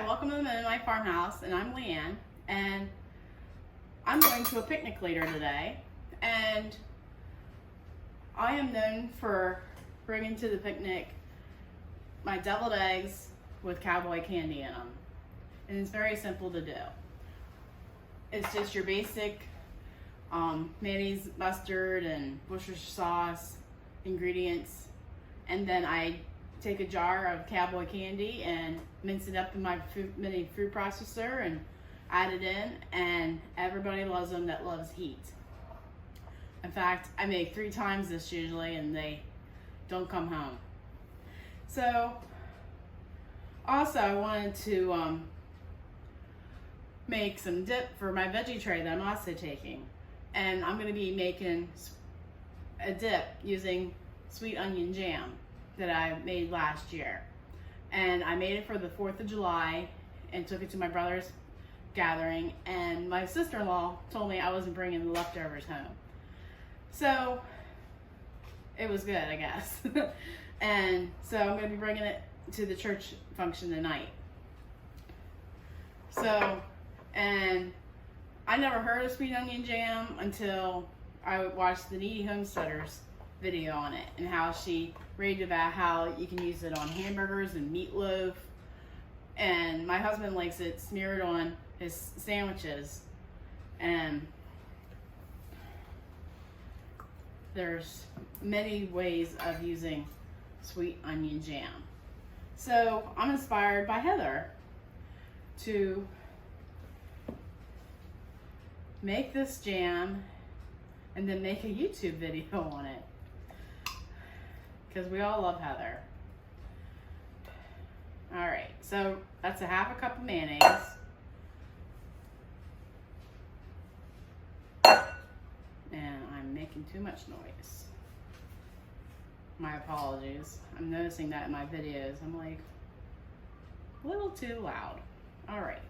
Hi, welcome to the Mennonite Farmhouse, and I'm Leanne, and I'm going to a picnic later today, and I am known for bringing to the picnic my deviled eggs with cowboy candy in them, and it's very simple to do. It's just your basic mayonnaise, mustard, and Worcestershire sauce ingredients, and then I take a jar of cowboy candy and mince it up in my mini food processor and add it in, and everybody loves them that loves heat. In fact, I make 3 times this usually and they don't come home. So also I wanted to make some dip for my veggie tray that I'm also taking, and I'm going to be making a dip using sweet onion jam that I made last year. And I made it for the 4th of July and took it to my brother's gathering, and my sister-in-law told me I wasn't bringing the leftovers home. So it was good, I guess. And so I'm going to be bringing it to the church function tonight. So, and I never heard of sweet onion jam until I watched the Needy Homesteaders video on it, and how she raved about how you can use it on hamburgers and meatloaf, and my husband likes it smeared on his sandwiches, and there's many ways of using sweet onion jam. So I'm inspired by Heather to make this jam and then make a YouTube video on it, because we all love Heather. All right, so that's a 1/2 cup of mayonnaise. And I'm making too much noise. My apologies. I'm noticing that in my videos. I'm like a little too loud. All right.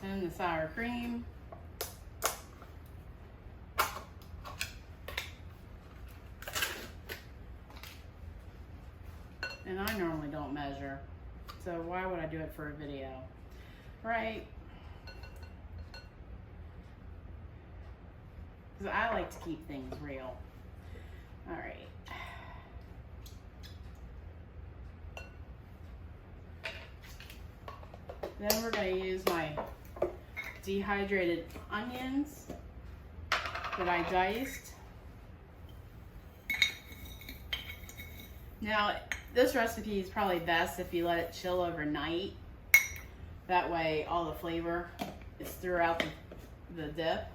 Then the sour cream. And I normally don't measure, so why would I do it for a video, right? Because I like to keep things real. All right. Then we're going to use my dehydrated onions that I diced. Now, this recipe is probably best if you let it chill overnight. That way all the flavor is throughout the dip.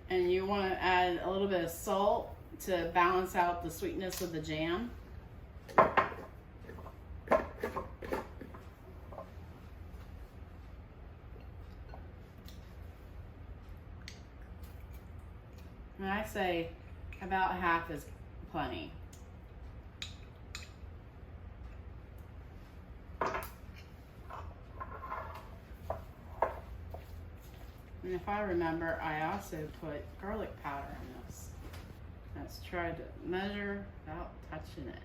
And you want to add a little bit of salt to balance out the sweetness of the jam. And I say about 1/2 is plenty. And if I remember, I also put garlic powder in this. Let's try to measure without touching it.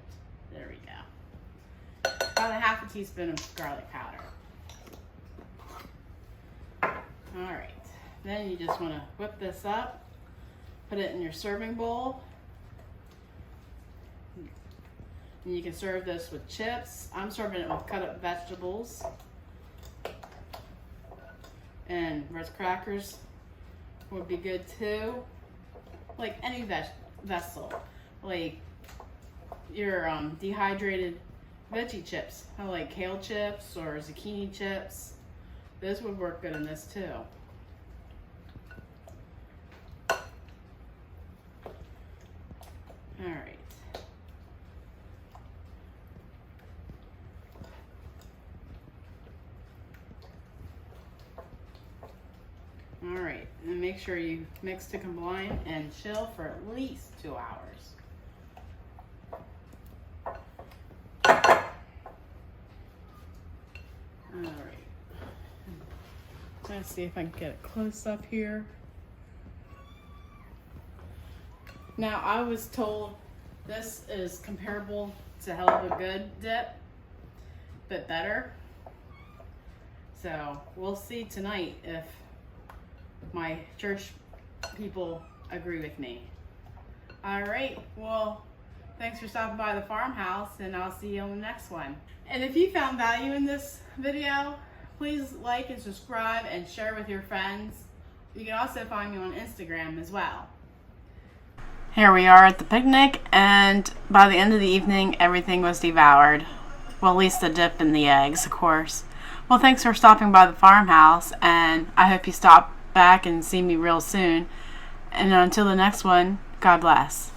There we go. About 1/2 teaspoon of garlic powder. All right, then you just want to whip this up. Put it in your serving bowl. And you can serve this with chips. I'm serving it with cut up vegetables. And Ritz crackers would be good too. Like any vessel. Like your dehydrated veggie chips. I like kale chips or zucchini chips. Those would work good in this too. All right. All right, and make sure you mix to combine and chill for at least 2 hours. Let's see if I can get it close up here. Now, I was told this is comparable to Hell of a Good dip, but better. So we'll see tonight if my church people agree with me. All right, well, thanks for stopping by the farmhouse, and I'll see you on the next one. And if you found value in this video, please like and subscribe and share with your friends. You can also find me on Instagram as well. Here we are at the picnic, and by the end of the evening, everything was devoured. Well, at least the dip and the eggs, of course. Well, thanks for stopping by the farmhouse, and I hope you stop back and see me real soon. And until the next one, God bless.